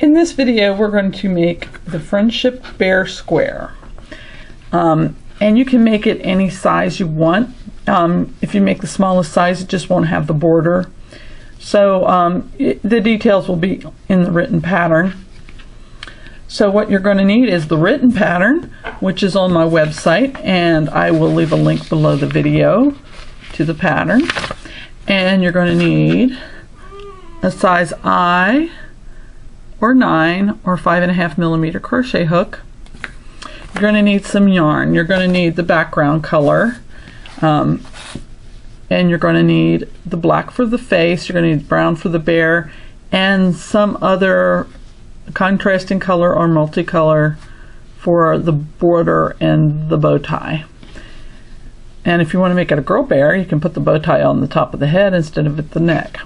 In this video we're going to make the Friendship Bear Square, and you can make it any size you want. If you make the smallest size, it just won't have the border. So the details will be in the written pattern. So what you're going to need is the written pattern, which is on my website, and I will leave a link below the video to the pattern. And you're going to need a size I or 9 or 5.5 millimeter crochet hook. You're going to need some yarn. You're going to need the background color, and you're going to need the black for the face. You're going to need brown for the bear, and some other contrasting color or multicolor for the border and the bow tie. And if you want to make it a girl bear, you can put the bow tie on the top of the head instead of at the neck.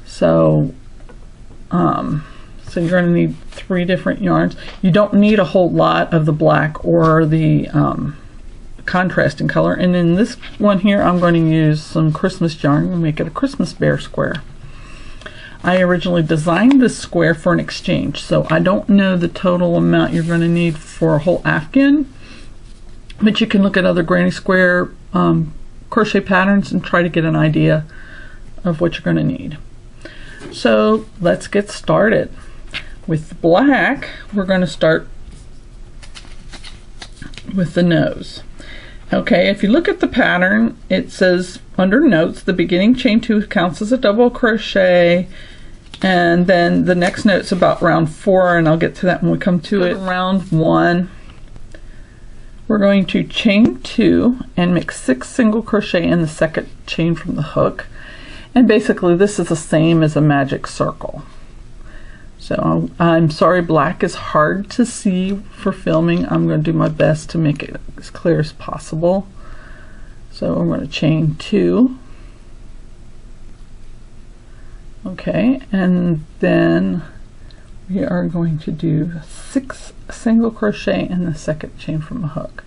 So you're going to need 3 different yarns. You don't need a whole lot of the black or the contrasting color. And in this one here, I'm going to use some Christmas yarn and make it a Christmas bear square. I originally designed this square for an exchange, so I don't know the total amount you're going to need for a whole afghan, but you can look at other granny square crochet patterns and try to get an idea of what you're going to need. So let's get started. With black, we're going to start with the nose. Okay, if you look at the pattern, it says under notes, the beginning chain 2 counts as a double crochet, and then the next note's about round 4, and I'll get to that when we come to it. Round 1, we're going to chain 2 and make 6 single crochet in the second chain from the hook. And basically this is the same as a magic circle. So I'm sorry, black is hard to see for filming. I'm going to do my best to make it as clear as possible. So I'm going to chain 2. Okay, and then we are going to do 6 single crochet in the second chain from the hook.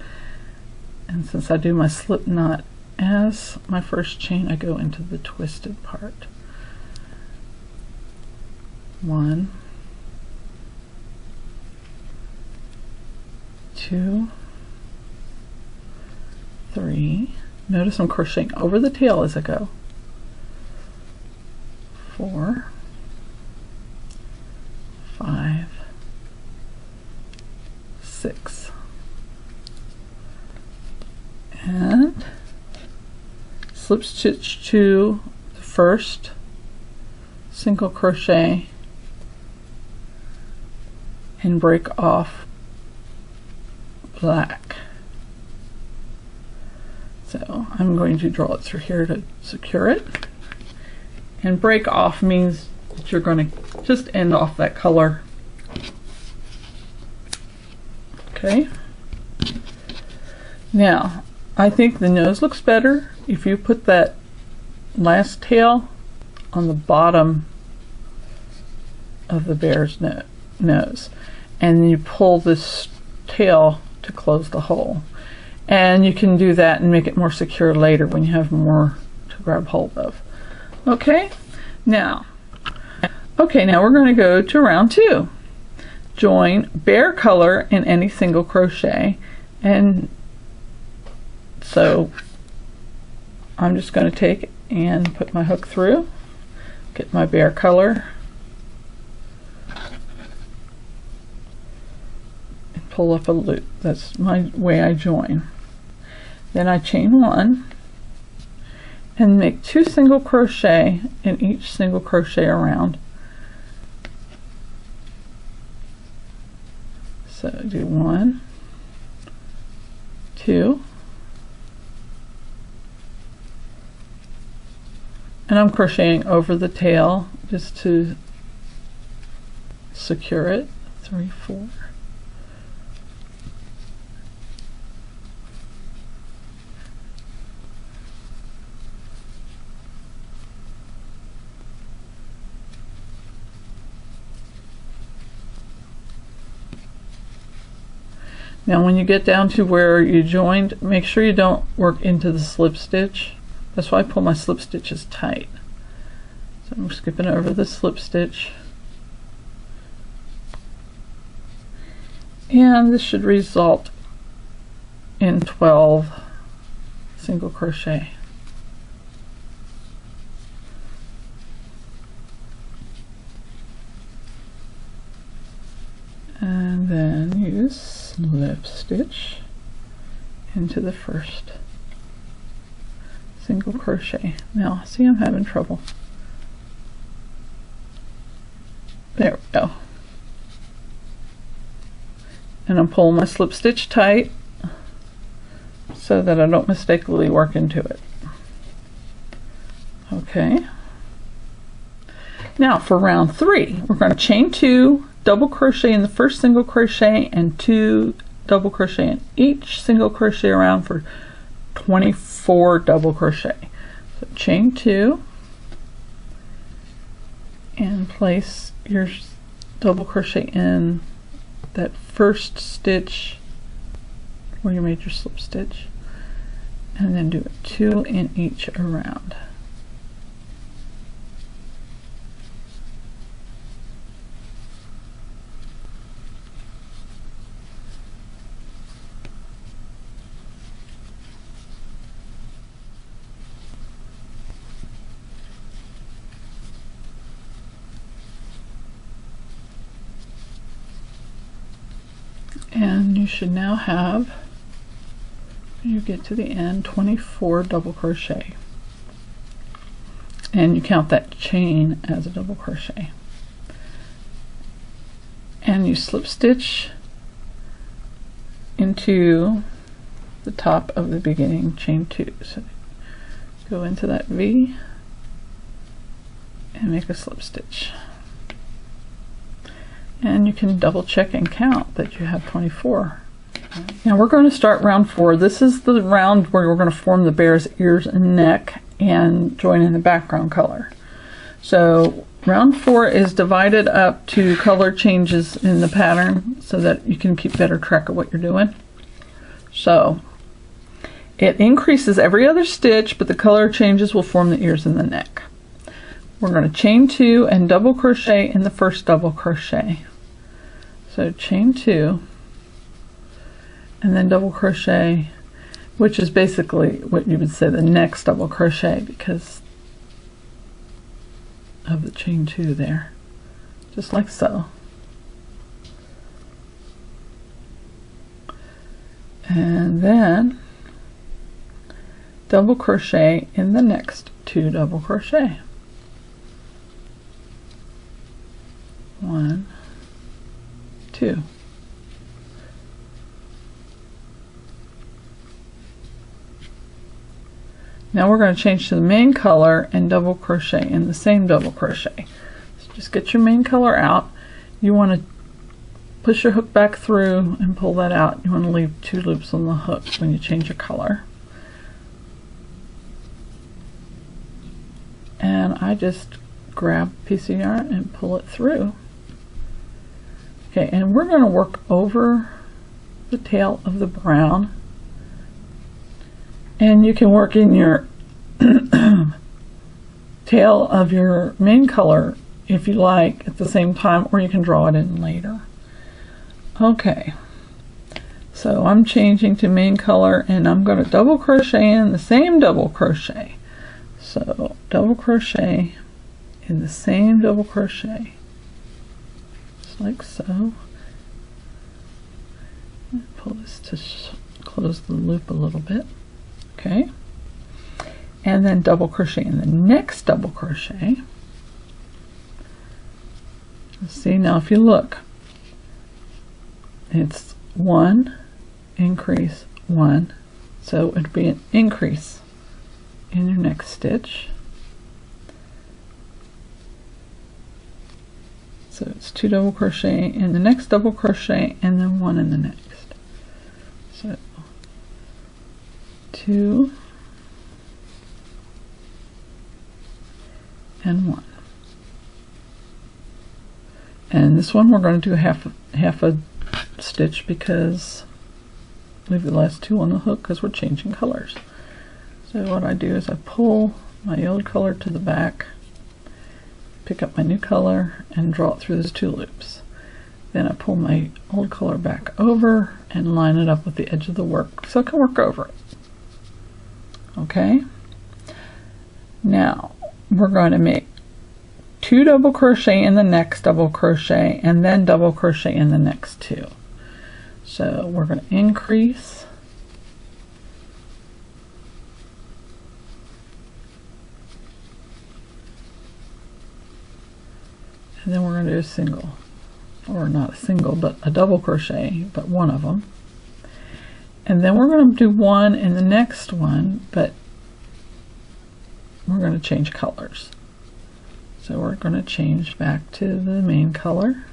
And since I do my slip knot as my first chain, I go into the twisted part. 1, 2, 3. Notice I'm crocheting over the tail as I go. 4, 5, 6, and slip stitch to the first single crochet and break off black. So I'm going to draw it through here to secure it. And break off means that you're going to just end off that color. Okay. Now, I think the nose looks better if you put that last tail on the bottom of the bear's nose. And you pull this tail to close the hole. And you can do that and make it more secure later when you have more to grab hold of. Okay, now we're going to go to round 2. Join bear color in any single crochet, and so I'm just going to take and put my hook through, get my bear color, and pull up a loop. That's my way I join. Then I chain 1 and make 2 single crochet in each single crochet around. So do 1, 2, and I'm crocheting over the tail just to secure it. 3, 4. Now when you get down to where you joined, make sure you don't work into the slip stitch. That's why I pull my slip stitches tight. So I'm skipping over the slip stitch. And this should result in 12 single crochet. And then use slip stitch into the first single crochet. Now see, I'm having trouble. There we go. And I'm pulling my slip stitch tight so that I don't mistakenly work into it. Okay. Now for round 3, we're going to chain 2, double crochet in the first single crochet, and 2 double crochet in each single crochet around for 24 double crochet. So chain 2 and place your double crochet in that first stitch where you made your slip stitch, and then do 2 in each around. And you should now have, when you get to the end, 24 double crochet, and you count that chain as a double crochet, and you slip stitch into the top of the beginning chain 2. So go into that V and make a slip stitch. And you can double check and count that you have 24. Now we're going to start round 4. This is the round where we're going to form the bear's ears and neck and join in the background color. So round 4 is divided up to color changes in the pattern so that you can keep better track of what you're doing. So it increases every other stitch, but the color changes will form the ears and the neck. We're going to chain 2 and double crochet in the first double crochet. So chain 2 and then double crochet, which is basically what you would say the next double crochet because of the chain 2 there, just like so. And then double crochet in the next 2 double crochet. 1, 2. Now we're going to change to the main color and double crochet in the same double crochet. So just get your main color out. You want to push your hook back through and pull that out. You want to leave 2 loops on the hook when you change your color. And I just grab a piece of yarn and pull it through. Okay, and we're going to work over the tail of the brown, and you can work in your tail of your main color if you like at the same time, or you can draw it in later. Okay, so I'm changing to main color and I'm going to double crochet in the same double crochet. So double crochet in the same double crochet, just like so. Pull this to close the loop a little bit. Okay, and then double crochet in the next double crochet. See, now if you look, it's 1 increase 1, so it'd be an increase in your next stitch. So it's 2 double crochet in the next double crochet and then 1 in the next. So 2 and 1. And this one we're going to do half a stitch because leave the last 2 on the hook because we're changing colors. So what I do is I pull my yellow color to the back pick up my new color and draw it through those 2 loops. Then I pull my old color back over and line it up with the edge of the work so I can work over it. Okay? Now we're going to make 2 double crochet in the next double crochet and then double crochet in the next 2. So we're going to increase, and then we're going to do a single, or not a single, but a double crochet, but one of them. And then we're going to do 1 in the next one, but we're going to change colors. So we're going to change back to the main color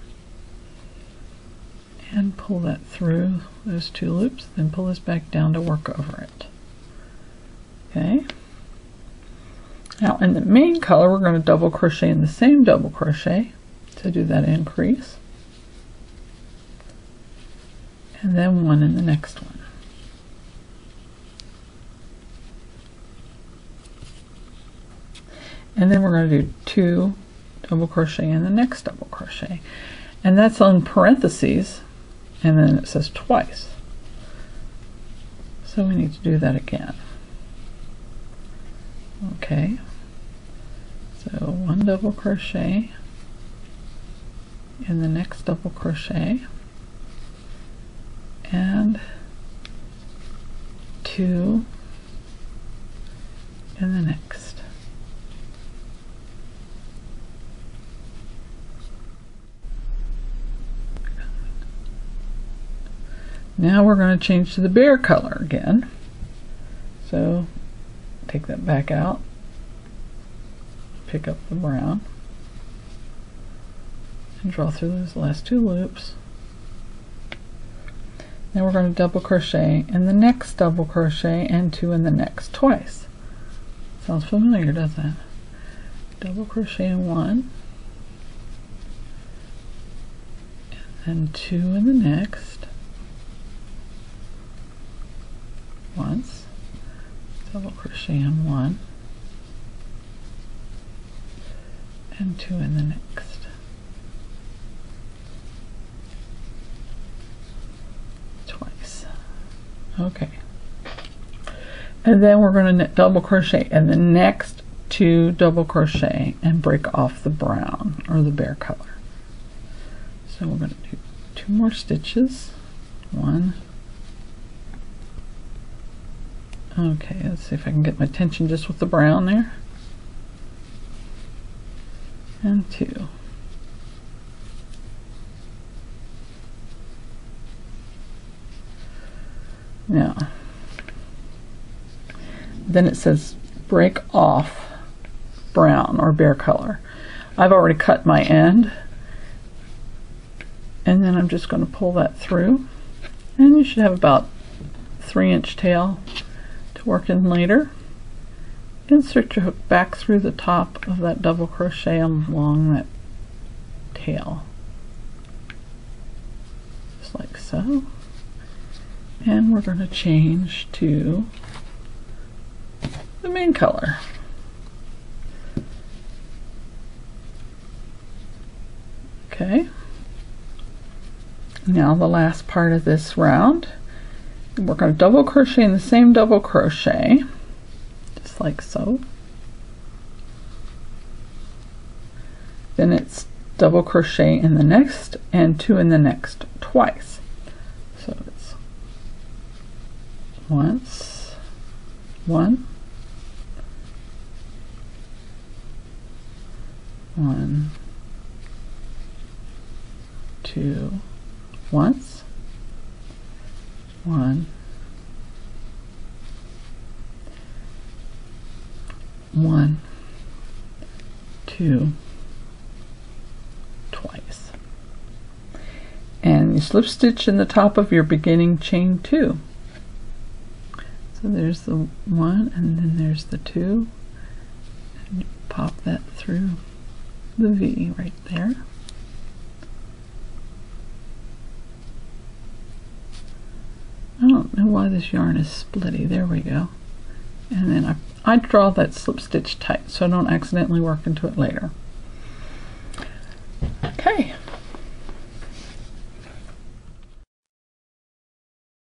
and pull that through those 2 loops, then pull this back down to work over it. Okay. Now in the main color, we're going to double crochet in the same double crochet to do that increase, and then 1 in the next one. And then we're going to do 2 double crochet in the next double crochet, and that's on parentheses, and then it says twice, so we need to do that again. Okay, so 1 double crochet in the next double crochet and 2 in the next. Now we're going to change to the bear color again. So take that back out, pick up the brown, and draw through those last 2 loops. Now we're going to double crochet in the next double crochet and 2 in the next twice. Sounds familiar, doesn't it? Double crochet in 1, and then 2 in the next. Once, double crochet in 1 and 2 in the next. Twice. Okay. And then we're going to double crochet in the next 2 double crochet and break off the brown or the bear color. So we're going to do 2 more stitches. 1. Okay, let's see if I can get my tension just with the brown there. And 2. Now, then it says break off brown or bear color. I've already cut my end, and then I'm just going to pull that through, and you should have about 3-inch tail to work in later. Insert your hook back through the top of that double crochet along that tail, just like so. And we're going to change to the main color. Okay. Now the last part of this round, we're going to double crochet in the same double crochet, just like so. Then it's double crochet in the next and 2 in the next twice. So it's once, 1, 1, 2, once, 1, 1, 2, twice. And you slip stitch in the top of your beginning chain 2. So there's the 1 and then there's the 2, and you pop that through the V right there. I don't know why this yarn is splitty. There we go. And then I draw that slip stitch tight so I don't accidentally work into it later.